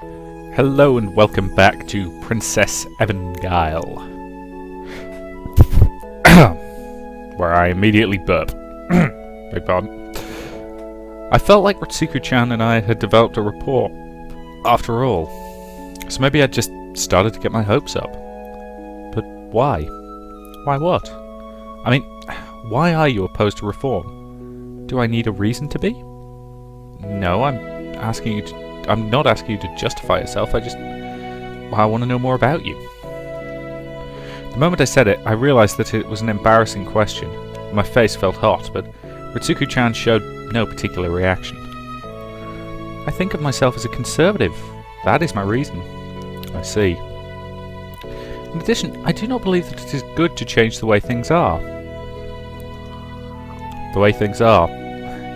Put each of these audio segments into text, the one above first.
Hello and welcome back to Princess Evangile, where I immediately burp. Beg pardon. I felt like Ritsuko-chan and I had developed a rapport, after all. So maybe I'd just started to get my hopes up. But why? Why what? I mean, why are you opposed to reform? Do I need a reason to be? No, I'm not asking you to justify yourself, I want to know more about you. The moment I said it, I realised that it was an embarrassing question. My face felt hot, but Ritsuko-chan showed no particular reaction. I think of myself as a conservative. That is my reason. I see. In addition, I do not believe that it is good to change the way things are. The way things are?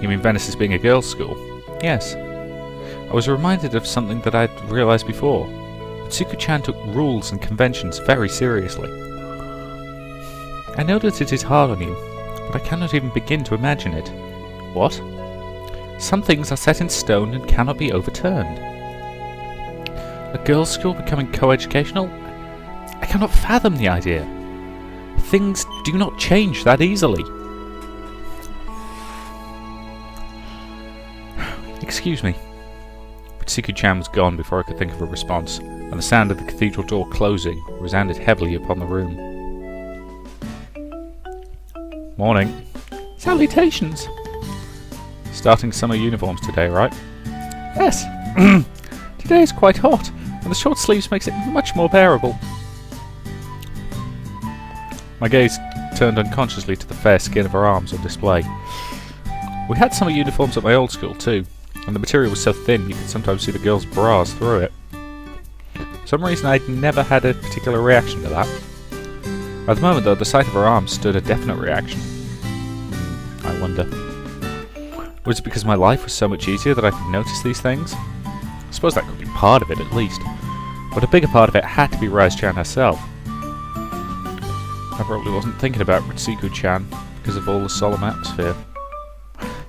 You mean Venice is being a girls' school? Yes. I was reminded of something that I'd realised before. Ritsuko-chan took rules and conventions very seriously. I know that it is hard on you, but I cannot even begin to imagine it. What? Some things are set in stone and cannot be overturned. A girls' school becoming co-educational? I cannot fathom the idea. Things do not change that easily. Excuse me. Ritsuko-chan was gone before I could think of a response, and the sound of the cathedral door closing resounded heavily upon the room. Morning. Salutations! Starting summer uniforms today, right? Yes. Today is quite hot, and the short sleeves makes it much more bearable. My gaze turned unconsciously to the fair skin of her arms on display. We had summer uniforms at my old school too, and the material was so thin you could sometimes see the girls' bras through it. For some reason I'd never had a particular reaction to that. At the moment though, the sight of her arms stood a definite reaction. I wonder. Was it because my life was so much easier that I could notice these things? I suppose that could be part of it at least. But a bigger part of it had to be Rise-chan herself. I probably wasn't thinking about Ritsuko-chan because of all the solemn atmosphere.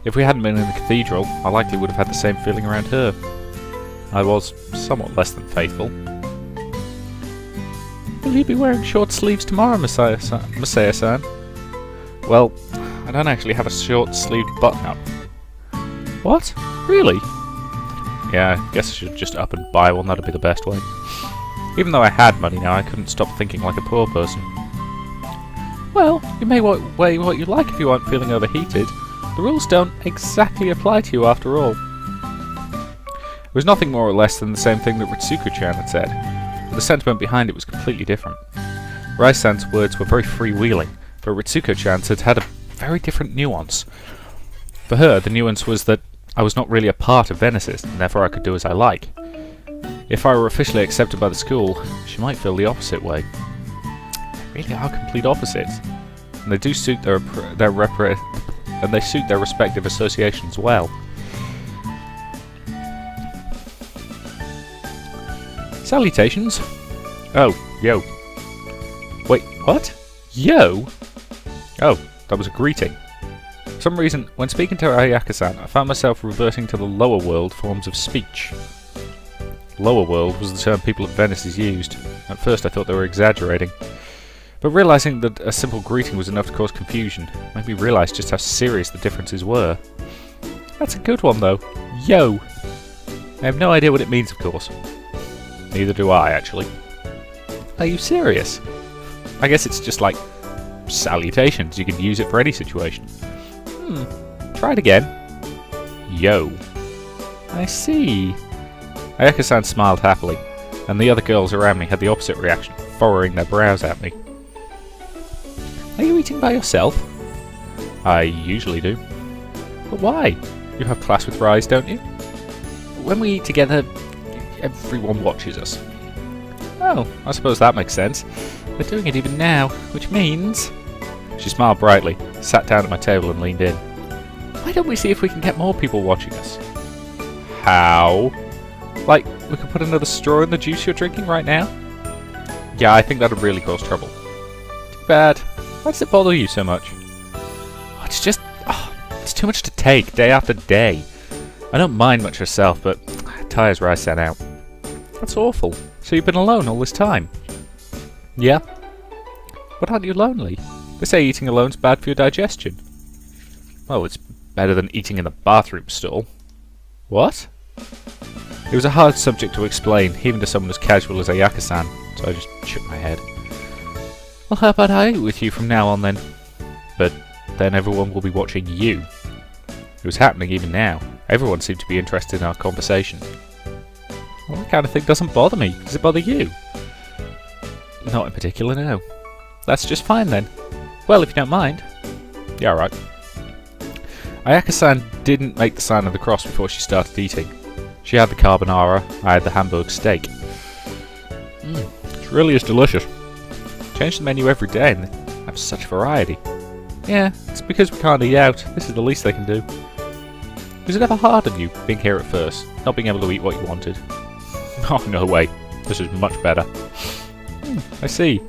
If we hadn't been in the cathedral, I likely would have had the same feeling around her. I was somewhat less than faithful. Will you be wearing short sleeves tomorrow, Masaya-san? Well, I don't actually have a short-sleeved button-up. What? Really? Yeah, I guess I should just up and buy one, that'd be the best way. Even though I had money now, I couldn't stop thinking like a poor person. Well, you may wear what you like if you aren't feeling overheated. The rules don't exactly apply to you after all. It was nothing more or less than the same thing that Ritsuko-chan had said, but the sentiment behind it was completely different. Rai-san's words were very freewheeling, but Ritsuko-chan's had a very different nuance. For her, the nuance was that I was not really a part of Venice's, and therefore I could do as I like. If I were officially accepted by the school, she might feel the opposite way. They really are complete opposites, and they do suit their respective associations well. Salutations. Oh, yo. Wait, what? Yo? Oh, that was a greeting. For some reason, when speaking to Ayaka-san, I found myself reverting to the lower world forms of speech. Lower world was the term people of Venice used. At first I thought they were exaggerating. But realising that a simple greeting was enough to cause confusion made me realise just how serious the differences were. That's a good one though. Yo! I have no idea what it means, of course. Neither do I, actually. Are you serious? I guess it's just like salutations. You can use it for any situation. Try it again. Yo. I see. Ayaka-san smiled happily, and the other girls around me had the opposite reaction, furrowing their brows at me. Are you eating by yourself? I usually do. But why? You have class with Rise, don't you? When we eat together, everyone watches us. Oh, I suppose that makes sense. They're doing it even now, which means... She smiled brightly, sat down at my table and leaned in. Why don't we see if we can get more people watching us? How? Like, we could put another straw in the juice you're drinking right now? Yeah, I think that would really cause trouble. Too bad. Why does it bother you so much? Oh, it's just... it's too much to take, day after day. I don't mind much herself, but it tires Rai-san out. That's awful. So you've been alone all this time? Yeah. But aren't you lonely? They say eating alone's bad for your digestion. Well, it's better than eating in the bathroom stall. What? It was a hard subject to explain, even to someone as casual as Ayaka-san, so I just shook my head. Well, how about I eat with you from now on then? But then everyone will be watching you. It was happening even now. Everyone seemed to be interested in our conversation. Well, that kind of thing doesn't bother me. Does it bother you? Not in particular, no. That's just fine then. Well, if you don't mind. Yeah, alright. Ayaka-san didn't make the sign of the cross before she started eating. She had the carbonara, I had the Hamburg steak. It really is delicious. Change the menu every day and they have such variety. Yeah, it's because we can't eat out. This is the least they can do. Was it ever hard on you, being here at first, not being able to eat what you wanted? Oh, no way. This is much better. I see.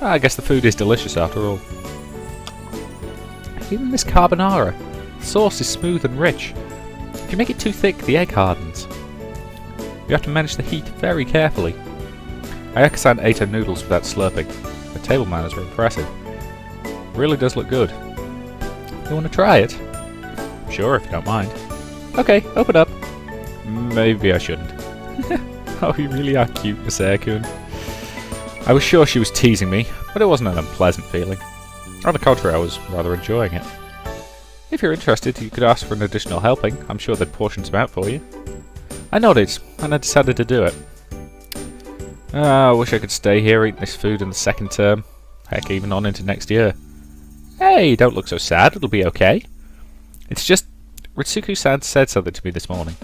I guess the food is delicious after all. Even this carbonara. The sauce is smooth and rich. If you make it too thick, the egg hardens. You have to manage the heat very carefully. Ayaka-san ate her noodles without slurping. Her table manners were impressive. It really does look good. You want to try it? Sure, if you don't mind. Okay, open up. Maybe I shouldn't. Oh, you really are cute, Masaya-kun. I was sure she was teasing me, but it wasn't an unpleasant feeling. On the contrary, I was rather enjoying it. If you're interested, you could ask for an additional helping. I'm sure they'd portion some out for you. I nodded, and I decided to do it. I wish I could stay here eating this food in the second term. Heck, even on into next year. Hey, don't look so sad, it'll be okay. It's just, Ritsuko-san said something to me this morning.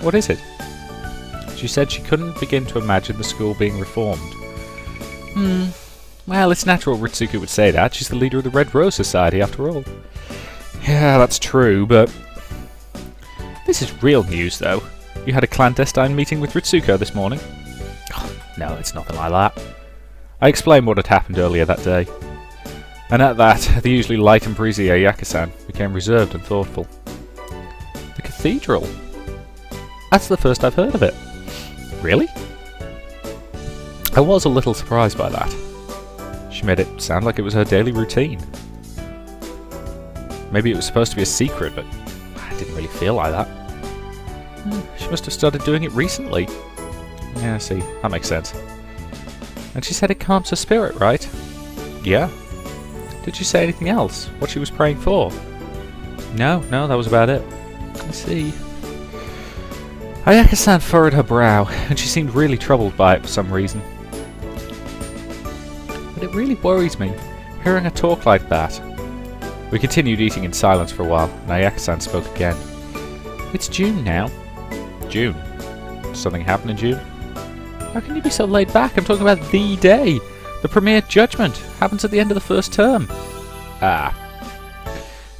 What is it? She said she couldn't begin to imagine the school being reformed. Well, it's natural Ritsuko would say that. She's the leader of the Red Rose Society, after all. Yeah, that's true, but... This is real news, though. You had a clandestine meeting with Ritsuko this morning? Oh, no, it's nothing like that. I explained what had happened earlier that day. And at that, the usually light and breezy Ayaka-san became reserved and thoughtful. The cathedral? That's the first I've heard of it. Really? I was a little surprised by that. She made it sound like it was her daily routine. Maybe it was supposed to be a secret, but I didn't really feel like that. She must have started doing it recently. Yeah, I see. That makes sense. And she said it calms her spirit, right? Yeah. Did she say anything else? What she was praying for? No, that was about it. I see. Ayaka-san furrowed her brow, and she seemed really troubled by it for some reason. But it really worries me, hearing her talk like that. We continued eating in silence for a while, and Ayaka-san spoke again. It's June now. June? Does something happen in June? How can you be so laid back? I'm talking about the day. The premier judgment happens at the end of the first term. Ah.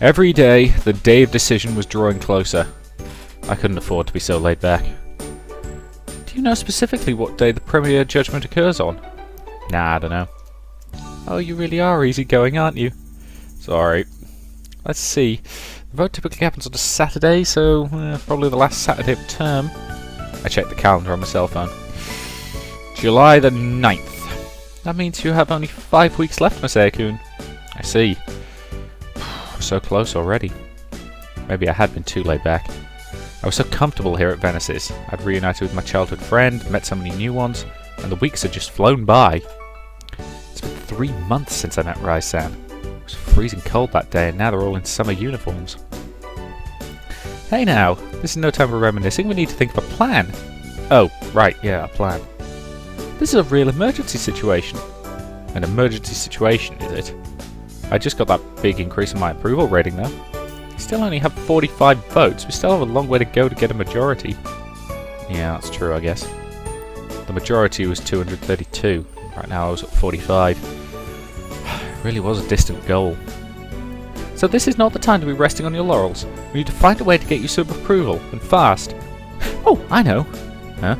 Every day, the day of decision was drawing closer. I couldn't afford to be so laid back. Do you know specifically what day the premier judgment occurs on? Nah, I don't know. Oh, you really are easygoing, aren't you? Sorry. Let's see. The vote typically happens on a Saturday, so probably the last Saturday of term. I checked the calendar on my cell phone. July the 9th. That means you have only 5 weeks left, Masaya-kun. I see. We're so close already. Maybe I had been too laid back. I was so comfortable here at Venice's. I'd reunited with my childhood friend, met so many new ones, and the weeks had just flown by. It's been 3 months since I met Rai-san. It was freezing cold that day, and now they're all in summer uniforms. Hey now, this is no time for reminiscing, we need to think of a plan. Oh, right, yeah, a plan. This is a real emergency situation. An emergency situation, is it? I just got that big increase in my approval rating though. We still only have 45 votes, we still have a long way to go to get a majority. Yeah, that's true, I guess. The majority was 232, right now I was at 45. It really was a distant goal. So this is not the time to be resting on your laurels. We need to find a way to get you some approval, and fast. Oh, I know! Huh?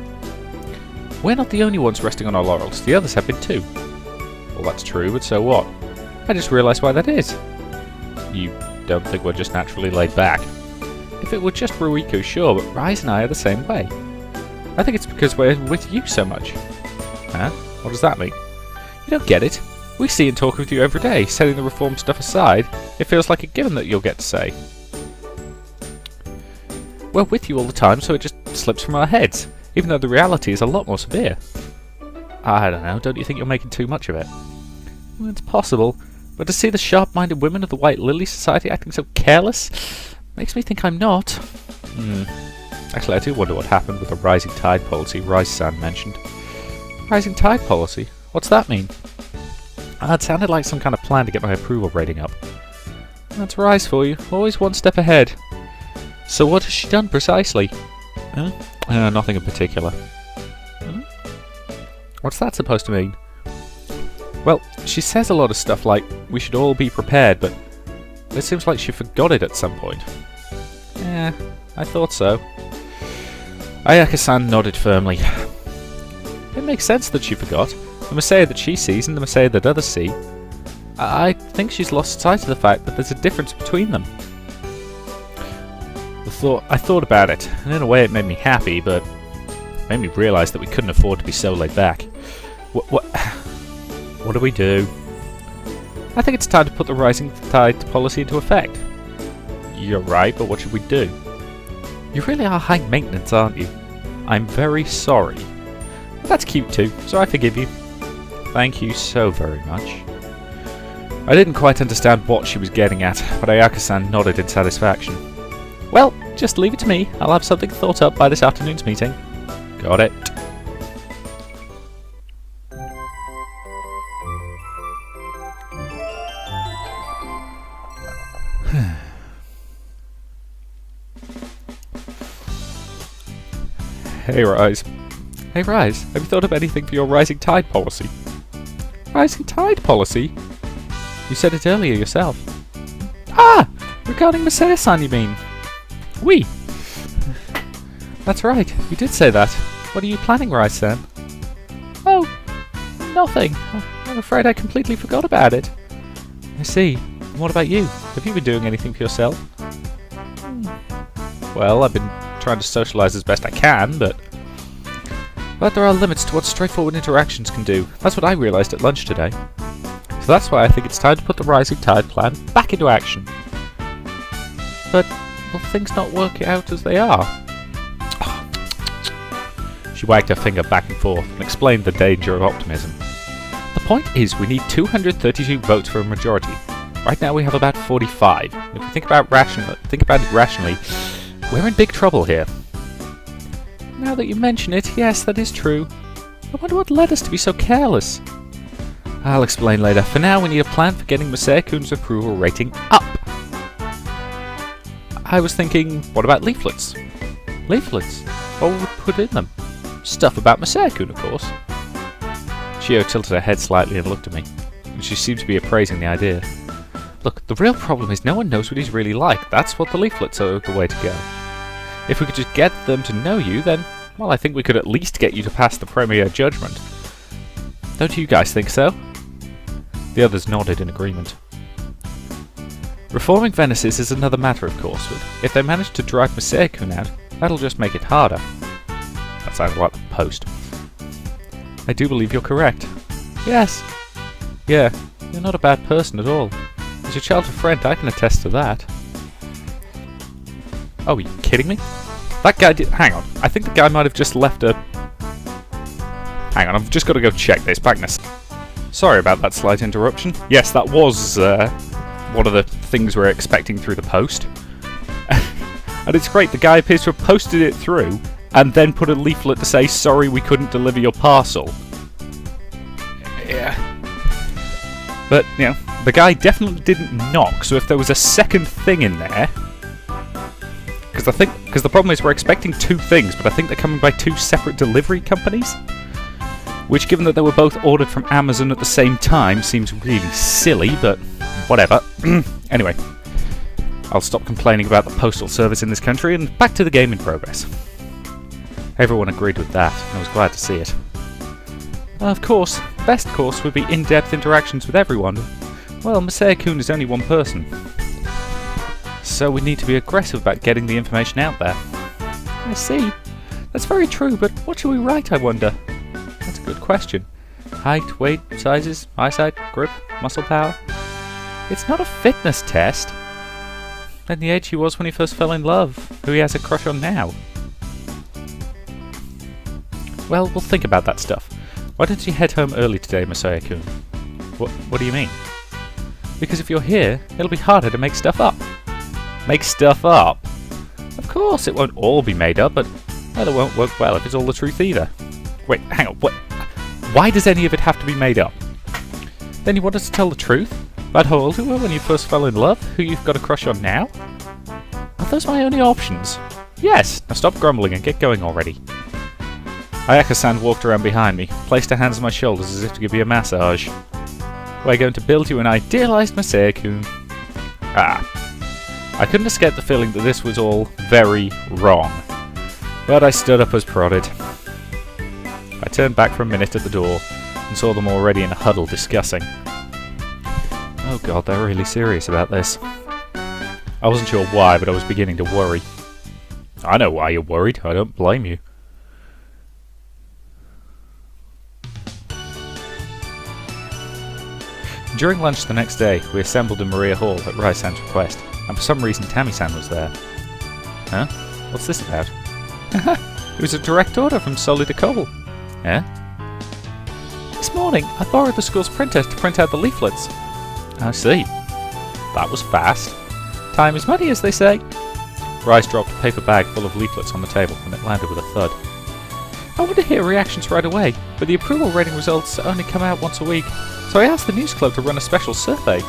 We're not the only ones resting on our laurels, the others have been too. Well, that's true, but so what? I just realised why that is. You don't think we're just naturally laid back? If it were just Ruiko, sure, but Rise and I are the same way. I think it's because we're with you so much. Huh? What does that mean? You don't get it. We see and talk with you every day. Setting the reform stuff aside, it feels like a given that you'll get to say. We're with you all the time, so it just slips from our heads, even though the reality is a lot more severe. I don't know, don't you think you're making too much of it? Well, it's possible, but to see the sharp-minded women of the White Lily Society acting so careless makes me think I'm not. Actually, I do wonder what happened with the rising tide policy Rice-san mentioned. Rising tide policy? What's that mean? It sounded like some kind of plan to get my approval rating up. That's Rice for you, always one step ahead. So what has she done precisely? Nothing in particular. What's that supposed to mean? Well, she says a lot of stuff like, we should all be prepared, but it seems like she forgot it at some point. Yeah, I thought so. Ayaka-san nodded firmly. It makes sense that she forgot. The Messiah that she sees and the Messiah that others see. I think she's lost sight of the fact that there's a difference between them. I thought about it, and in a way it made me happy, but it made me realise that we couldn't afford to be so laid back. What do we do? I think it's time to put the rising tide policy into effect. You're right, but what should we do? You really are high maintenance, aren't you? I'm very sorry. That's cute too, so I forgive you. Thank you so very much. I didn't quite understand what she was getting at, but Ayaka-san nodded in satisfaction. Well, just leave it to me. I'll have something thought up by this afternoon's meeting. Got it. Hey Rise. Hey Rise, have you thought of anything for your rising tide policy? Rising tide policy? You said it earlier yourself. Ah! Regarding Messiah-san, you mean? Oui. That's right, you did say that. What are you planning, Rise-san? Oh, nothing. I'm afraid I completely forgot about it. I see. And what about you? Have you been doing anything for yourself? Well, I've been trying to socialise as best I can, but there are limits to what straightforward interactions can do. That's what I realised at lunch today. So that's why I think it's time to put the Rising Tide plan back into action. But will things not work out as they are? She wagged her finger back and forth and explained the danger of optimism. The point is we need 232 votes for a majority. Right now we have about 45. If we think about it rationally, we're in big trouble here. Now that you mention it, yes, that is true. I wonder what led us to be so careless. I'll explain later. For now, we need a plan for getting Masaya-kun's approval rating up. I was thinking, what about leaflets? Leaflets? What would we put in them? Stuff about Masaya-kun, of course. Chio tilted her head slightly and looked at me, and she seemed to be appraising the idea. Look, the real problem is no one knows what he's really like. That's what the leaflets are the way to go. If we could just get them to know you, then, well, I think we could at least get you to pass the Premier judgment. Don't you guys think so? The others nodded in agreement. Reforming Venices is another matter, of course, but if they manage to drive Masaya-kun out, that'll just make it harder. That sounded like the Post. I do believe you're correct. Yes. Yeah, you're not a bad person at all. As your childhood friend, I can attest to that. Oh, are you kidding me? That guy did... Hang on. I think the guy might have just left a... Hang on, I've just got to go check this. Backness. Sorry about that slight interruption. Yes, that was one of the things we're expecting through the post. And it's great, the guy appears to have posted it through and then put a leaflet to say, sorry we couldn't deliver your parcel. Yeah. But, you know, the guy definitely didn't knock, so if there was a second thing in there... Because the problem is we're expecting two things, but I think they're coming by two separate delivery companies. Which, given that they were both ordered from Amazon at the same time, seems really silly, but whatever. Anyway, I'll stop complaining about the postal service in this country and back to the game in progress. Everyone agreed with that, and I was glad to see it. Of course, the best course would be in-depth interactions with everyone. Well, Masaya-kun is only one person. So we need to be aggressive about getting the information out there. I see. That's very true, but what shall we write, I wonder? That's a good question. Height, weight, sizes, eyesight, grip, muscle power. It's not a fitness test. Then the age he was when he first fell in love, who he has a crush on now. Well, we'll think about that stuff. Why don't you head home early today, Messiah-kun? What do you mean? Because if you're here, it'll be harder to make stuff up. Make stuff up? Of course, it won't all be made up, but well, it won't work well if it's all the truth either. Wait, hang on, what? Why does any of it have to be made up? Then you want us to tell the truth? About how old you were when you first fell in love? Who you've got a crush on now? Are those my only options? Yes! Now stop grumbling and get going already. Ayaka-san walked around behind me, placed her hands on my shoulders as if to give me a massage. We're going to build you an idealised Messiah-kun. I couldn't escape the feeling that this was all very wrong. But I stood up as prodded. I turned back for a minute at the door and saw them already in a huddle discussing. Oh god, they're really serious about this. I wasn't sure why, but I was beginning to worry. I know why you're worried, I don't blame you. During lunch the next day, we assembled in Maria Hall at Rai-san's request, and for some reason Tammy-san was there. Huh? What's this about? It was a direct order from Solly de Cole. Eh? This morning, I borrowed the school's printer to print out the leaflets. I see. That was fast. Time is money, as they say. Rice dropped a paper bag full of leaflets on the table, and it landed with a thud. I want to hear reactions right away, but the approval rating results only come out once a week, so I asked the news club to run a special survey.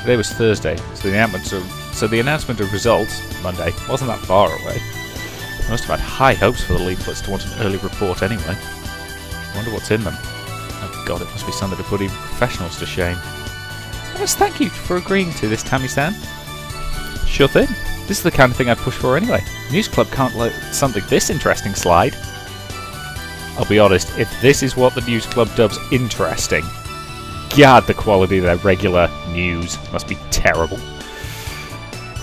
Today was Thursday, so the announcement of results, Monday, wasn't that far away. I must have had high hopes for the leaflets to want an early report anyway. I wonder what's in them. Oh god, it must be something to put even professionals to shame. I must thank you for agreeing to this, Tammy-san. Sure thing. This is the kind of thing I'd push for anyway. News Club can't let something this interesting slide. I'll be honest, if this is what the News Club dubs interesting, god, the quality of their regular news must be terrible.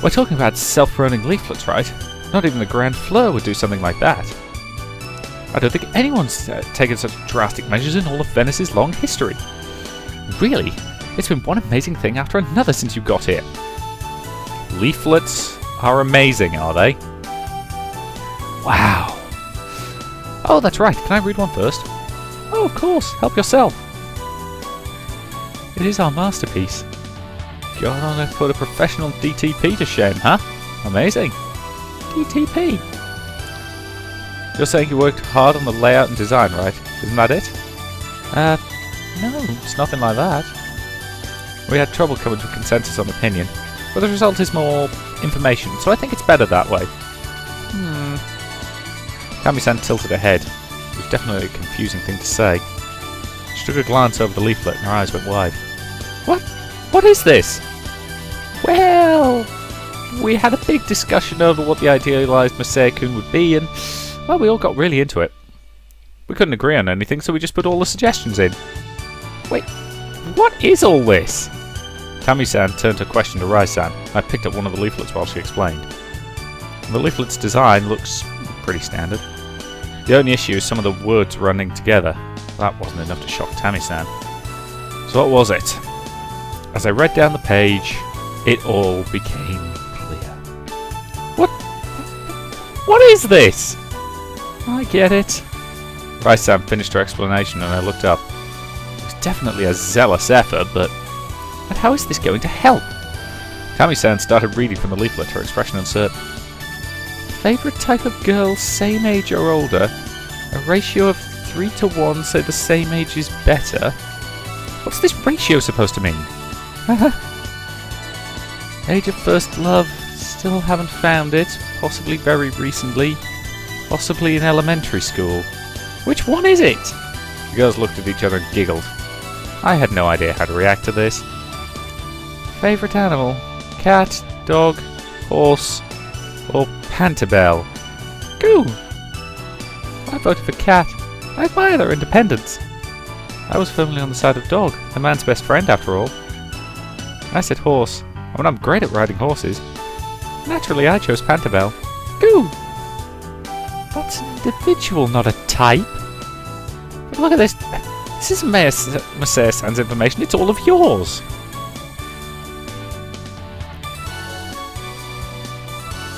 We're talking about self-running leaflets, right? Not even the Grand Fleur would do something like that. I don't think anyone's taken such drastic measures in all of Venice's long history. Really, it's been one amazing thing after another since you got here. Leaflets are amazing, are they? Wow. Oh, that's right. Can I read one first? Oh, of course. Help yourself. It is our masterpiece. God, I'm going to put a professional DTP to shame, huh? Amazing. DTP. You're saying you worked hard on the layout and design, right? Isn't that it? No, it's nothing like that. We had trouble coming to a consensus on opinion, but the result is more information, so I think it's better that way. Tammy-san tilted her head. It was definitely a confusing thing to say. She took a glance over the leaflet and her eyes went wide. What? What is this? Well, we had a big discussion over what the idealised Messiah-kun would be, and, well, we all got really into it. We couldn't agree on anything, so we just put all the suggestions in. Wait, what is all this? Tammy-san turned her question to Rai-san. I picked up one of the leaflets while she explained. The leaflet's design looks pretty standard. The only issue is some of the words running together. That wasn't enough to shock Tammy-san. So what was it? As I read down the page, it all became clear. What is this? I get it. Rai-san finished her explanation and I looked up. It was definitely a zealous effort, but how is this going to help? Tammy-san started reading from the leaflet, her expression uncertain. Favourite type of girl, same age or older. A ratio of 3 to 1, so the same age is better. What's this ratio supposed to mean? Age of first love, still haven't found it. Possibly very recently. Possibly in elementary school. Which one is it? The girls looked at each other and giggled. I had no idea how to react to this. Favourite animal? Cat, dog, horse, or Pantabelle? Goo! I voted for cat. I admire their independence. I was firmly on the side of dog, the man's best friend after all. I said horse. I mean, I'm great at riding horses. Naturally, I chose Pantabelle. Goo! individual, not a type. But look at this. This isn't Messiah-san's information, it's all of yours.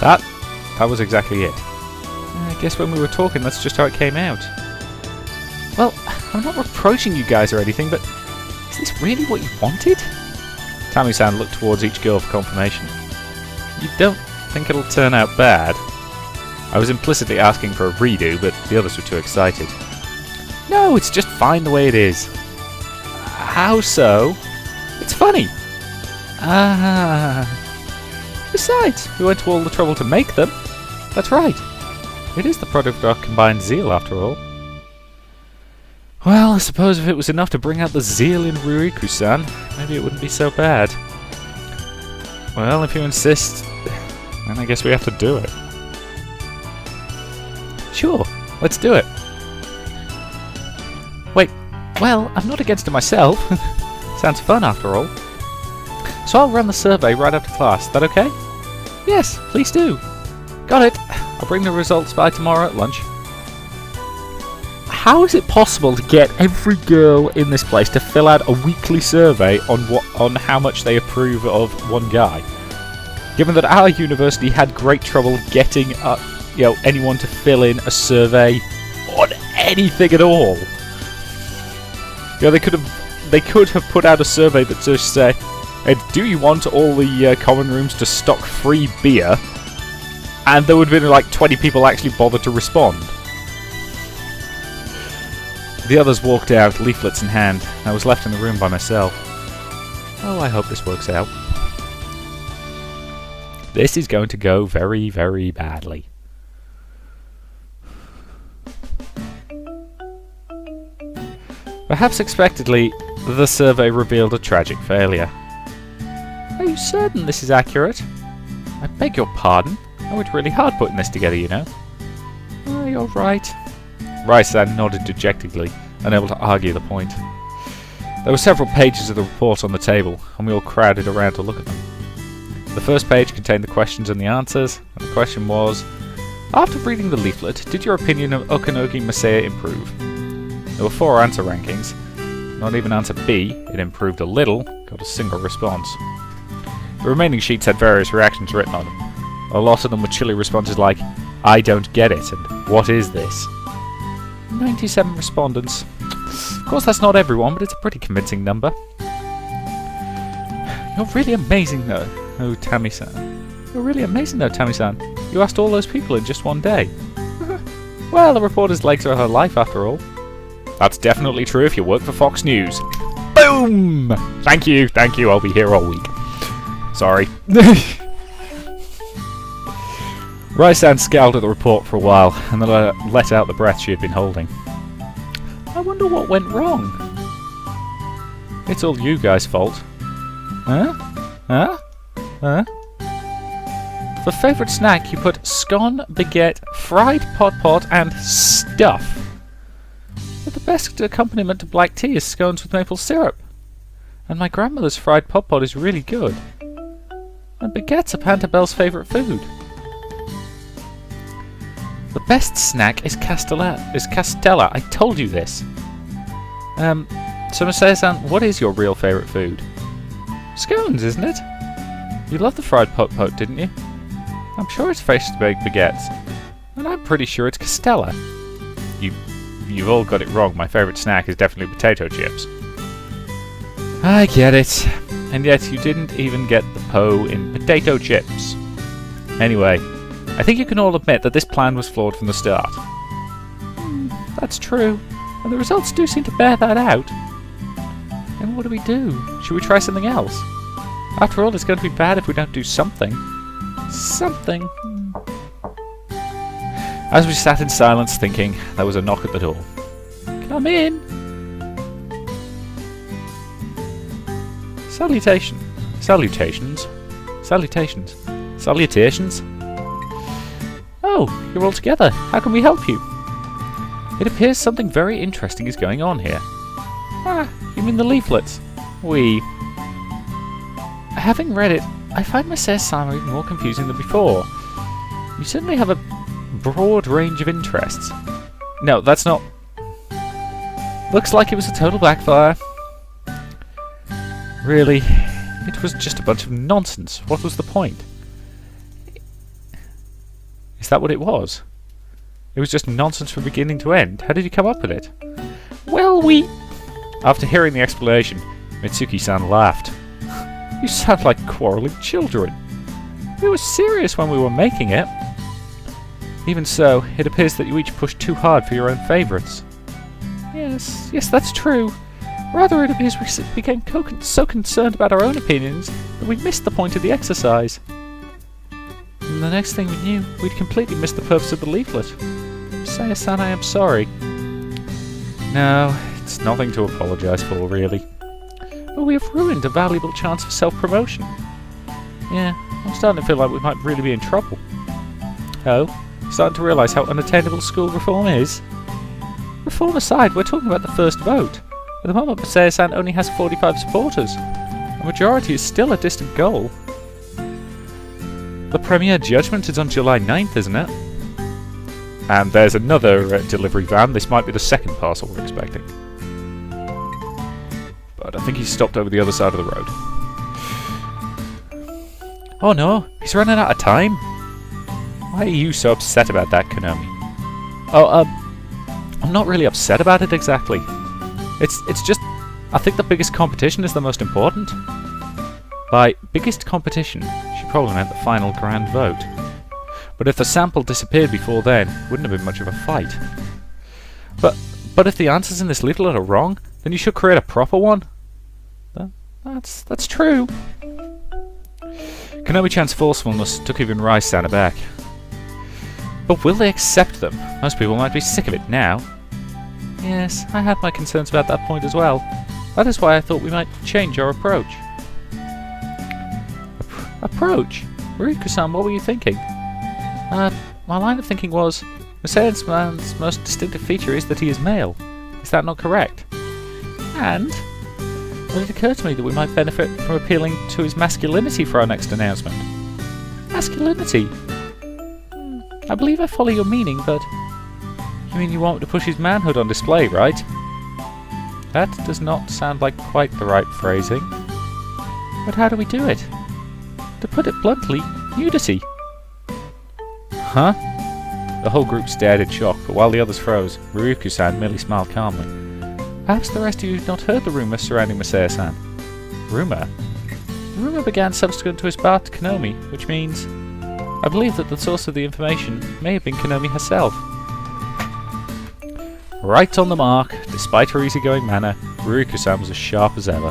That was exactly it. I guess when we were talking, that's just how it came out. Well, I'm not reproaching you guys or anything, but is this really what you wanted? Tammy-san looked towards each girl for confirmation. You don't think it'll turn out bad? I was implicitly asking for a redo, but the others were too excited. No, it's just fine the way it is. How so? It's funny. Besides, we went to all the trouble to make them. That's right. It is the product of our combined zeal, after all. Well, I suppose if it was enough to bring out the zeal in Ruriku-san, maybe it wouldn't be so bad. Well, if you insist, then I guess we have to do it. Sure, let's do it. Wait, well, I'm not against it myself. Sounds fun, after all. So I'll run the survey right after class. That okay? Yes, please do. Got it. I'll bring the results by tomorrow at lunch. How is it possible to get every girl in this place to fill out a weekly survey on how much they approve of one guy? Given that our university had great trouble getting anyone to fill in a survey on anything at all. They could have put out a survey that just said, do you want all the common rooms to stock free beer? And there would have been like 20 people actually bothered to respond. The others walked out, leaflets in hand. I was left in the room by myself. Oh, I hope this works out. This is going to go very, very badly. Perhaps expectedly, the survey revealed a tragic failure. Are you certain this is accurate? I beg your pardon. I worked really hard putting this together, you know. Oh, you're right. Rice-san nodded dejectedly, unable to argue the point. There were several pages of the report on the table, and we all crowded around to look at them. The first page contained the questions and the answers, and the question was, after reading the leaflet, did your opinion of Okanogi Messiah improve? There were 4 answer rankings. Not even answer B, it improved a little, got a single response. The remaining sheets had various reactions written on them. A lot of them were chilly responses like, I don't get it, and what is this? 97 respondents. Of course that's not everyone, but it's a pretty convincing number. You're really amazing though, Tammy-san. You're really amazing though, Tammy-san. You asked all those people in just one day. Well, the reporter's legs are her life after all. That's definitely true if you work for Fox News. Boom! Thank you, I'll be here all week. Sorry. Rice-san scowled at the report for a while, and then let out the breath she had been holding. I wonder what went wrong. It's all you guys' fault. Huh? For favourite snack, you put scone, baguette, fried pot, and stuff. But the best accompaniment to black tea is scones with maple syrup. And my grandmother's fried pot is really good. And baguette's a Pantabelle's favourite food. The best snack is Castella. I told you this. So Messiah-san, what is your real favourite food? Scones, isn't it? You loved the fried pot, didn't you? I'm sure it's fresh-baked baguettes. And I'm pretty sure it's Castella. You've all got it wrong. My favourite snack is definitely potato chips. I get it. And yet you didn't even get the po in potato chips. Anyway, I think you can all admit that this plan was flawed from the start. That's true. And the results do seem to bear that out. Then what do we do? Should we try something else? After all, it's going to be bad if we don't do something. Something. As we sat in silence thinking, there was a knock at the door. Come in! Salutations. Oh, you're all together. How can we help you? It appears something very interesting is going on here. Ah, you mean the leaflets? Having read it, I find Messiah-san even more confusing than before. You certainly have a broad range of interests. No, that's not... Looks like it was a total backfire. Really, it was just a bunch of nonsense. What was the point? Is that what it was? It was just nonsense from beginning to end. How did you come up with it? Well, After hearing the explanation, Mitsuki-san laughed. You sound like quarrelling children. We were serious when we were making it. Even so, it appears that you each pushed too hard for your own favourites. Yes, that's true. Rather, it appears we became so concerned about our own opinions that we missed the point of the exercise. And the next thing we knew, we'd completely missed the purpose of the leaflet. Saya-san, I am sorry. No, it's nothing to apologise for, really. But we have ruined a valuable chance for self-promotion. Yeah, I'm starting to feel like we might really be in trouble. Oh? Starting to realise how unattainable school reform is? Reform aside, we're talking about the first vote. At the moment, Masaya-san only has 45 supporters. A majority is still a distant goal. The premiere judgment is on July 9th, isn't it? And there's another delivery van. This might be the second parcel we're expecting. But I think he's stopped over the other side of the road. Oh no, he's running out of time. Why are you so upset about that, Konami? Oh, I'm not really upset about it exactly. It's just, I think the biggest competition is the most important. By biggest competition, she probably meant the final grand vote. But if the sample disappeared before then, it wouldn't have been much of a fight. But if the answers in this leaflet are wrong, then you should create a proper one. That's true. Konami-chan's forcefulness took even Rai-san aback. But will they accept them? Most people might be sick of it now. Yes, I had my concerns about that point as well. That is why I thought we might change our approach. Approach? Riku-san, what were you thinking? My line of thinking was, Masayan's man's most distinctive feature is that he is male. Is that not correct? And then it occurred to me that we might benefit from appealing to his masculinity for our next announcement. Masculinity? I believe I follow your meaning, but... You mean you want to push his manhood on display, right? That does not sound like quite the right phrasing. But how do we do it? To put it bluntly, nudity. Huh? The whole group stared in shock, but while the others froze, Ryuku-san merely smiled calmly. Perhaps the rest of you have not heard the rumour surrounding Masaya-san. Rumour? The rumour began subsequent to his bath to Konami, which means... I believe that the source of the information may have been Konami herself. Right on the mark. Despite her easygoing manner, Ryuku-san was as sharp as ever.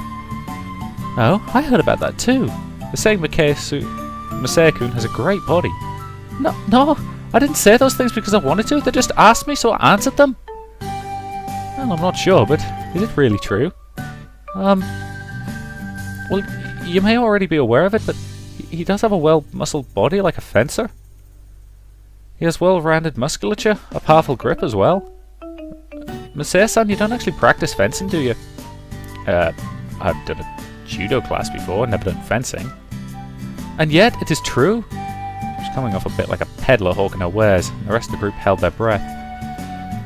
Oh, I heard about that too. They're saying Masaya-kun has a great body. No, I didn't say those things because I wanted to. They just asked me, so I answered them. Well, I'm not sure, but is it really true? Well, you may already be aware of it, but he does have a well-muscled body like a fencer. He has well-rounded musculature, a powerful grip as well. Masaya-san, you don't actually practice fencing, do you? I've done a judo class before, never done fencing. And yet, it is true. She's coming off a bit like a peddler hawking her wares, and the rest of the group held their breath.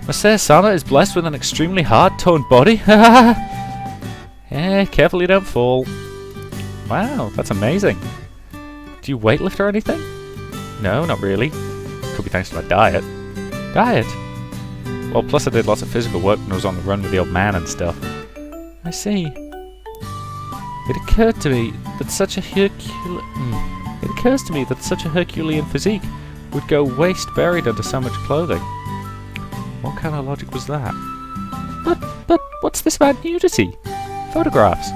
Masaya-sama is blessed with an extremely hard-toned body. Careful you don't fall. Wow, that's amazing. Do you weightlift or anything? No, not really. Could be thanks to my diet. Diet? Well, plus I did lots of physical work when I was on the run with the old man and stuff. I see. It occurs to me that such a Herculean physique would go waist buried under so much clothing. What kind of logic was that? But what's this about nudity? Photographs.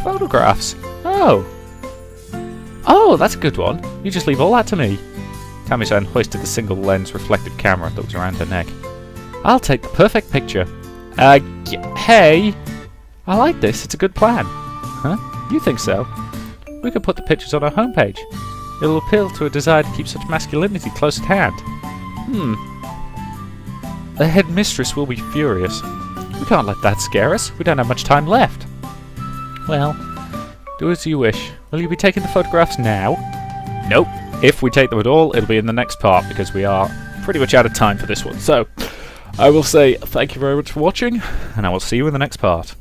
Photographs? Oh, that's a good one. You just leave all that to me. Kami-san hoisted the single-lens reflective camera that was around her neck. I'll take the perfect picture. Hey! I like this. It's a good plan. Huh? You think so? We could put the pictures on our homepage. It'll appeal to a desire to keep such masculinity close at hand. The headmistress will be furious. We can't let that scare us. We don't have much time left. Well, do as you wish. Will you be taking the photographs now? Nope. If we take them at all, it'll be in the next part, because we are pretty much out of time for this one. So I will say thank you very much for watching, and I will see you in the next part.